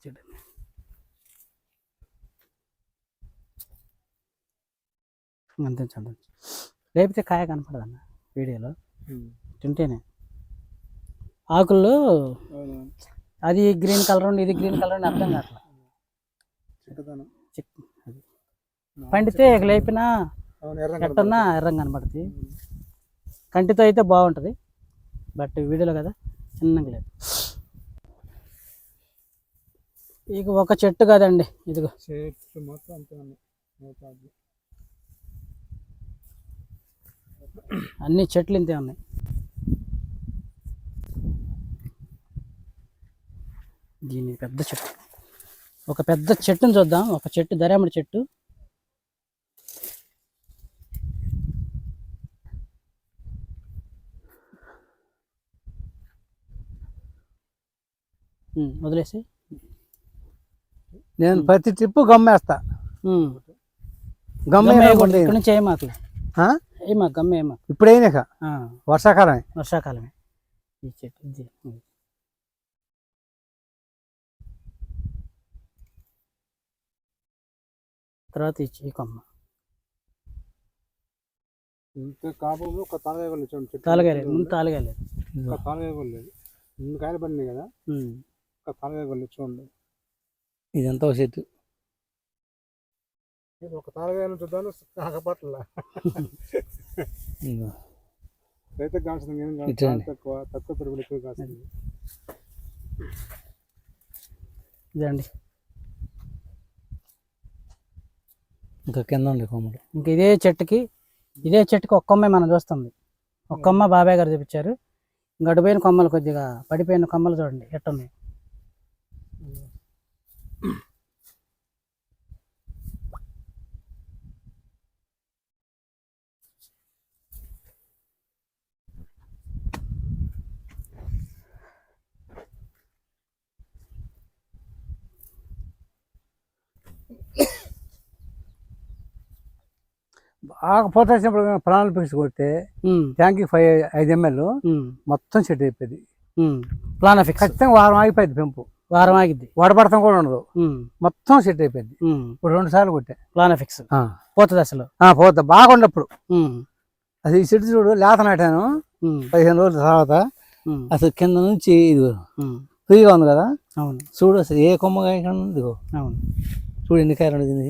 చూడండి అంతే చూడండి. లేకపోతే కాయ కనపడదన్న వీడియోలో తింటేనే ఆకుల్లో అది గ్రీన్ కలర్ ఉండి ఇది గ్రీన్ కలర్ అర్థం కావట్లా. పండితే ఇక లేపినా ఎట్టన్నా ఎర్రంగా కనపడుతుంది. కంటితో అయితే బాగుంటుంది, బట్ వీడియోలో కదా చిన్నగా లేదు. ఇక ఒక చెట్టు కదండి, ఇదిగో చెట్టు మొత్తం అంతే ఉన్నాయి. అన్ని చెట్లు ఇంతే ఉన్నాయి. దీని పెద్ద చెట్టు, ఒక పెద్ద చెట్టుని చూద్దాం. ఒక చెట్టు దరేమడి చెట్టు, వదిలేసి నేను ప్రతి ట్రిప్పు గమ్మేస్తా. ఇక్కడ నుంచి ఏమాకు గమ్మ ఏమా ఇప్పుడైనాక వర్షాకాలమే వర్షాకాలమే. ఈ చెట్టు తర్వాత ఈ కొమ్మ కాపు ఒక తాలగాయలేదు, ముందు తాలగాయలేదు, ముందు కాయలు పడినాయి కదా, ఒక తాలగాయ చూడండి. ఇదంతా ఒక చెట్టు. ఒక తాలగాయలు చూద్దాం కాకపట్ల రైతు కాల్సింది తక్కువ పెరుగులు ఎక్కువ కాస్తుంది. ఇదండి ఇంకా కింద ఉండే కొమ్మలు. ఇంక ఇదే చెట్టుకి ఒక్క కొమ్మే మనం చూస్తుంది. ఒక్క కొమ్మ బాబాయ్ గారు చూపించారు. గడిపోయిన కొమ్మలు కొద్దిగా పడిపోయిన కొమ్మలు చూడండి ఎట్టున్నాయి. బాగా పోత వచ్చినప్పుడు ప్రాణాలు పిక్స్ కొడితే ట్యాంక్కి 5 ml మొత్తం సెట్ అయిపోయింది. ప్లానాఫిక్స్ ఖచ్చితంగా వారం ఆగిపోయింది, పెంపు వారం ఆగిద్ది, వడపడతాం కూడా ఉండదు, మొత్తం సెట్ అయిపోయింది. ఇప్పుడు 2 సార్లు కొట్టా ప్లానాఫిక్స్ పోతుంది అసలు పోతా బాగా ఉన్నప్పుడు. అది ఈ చెట్టు చూడు, లేత నాటాను 15 రోజుల తర్వాత అసలు కింద నుంచి ఇది ఫ్రీగా ఉంది కదా. అవును, చూడు అసలు ఏ కొమ్మ కాయ ఇదిగో. అవును, చూడు ఎన్ని కాయలు ఉండదు.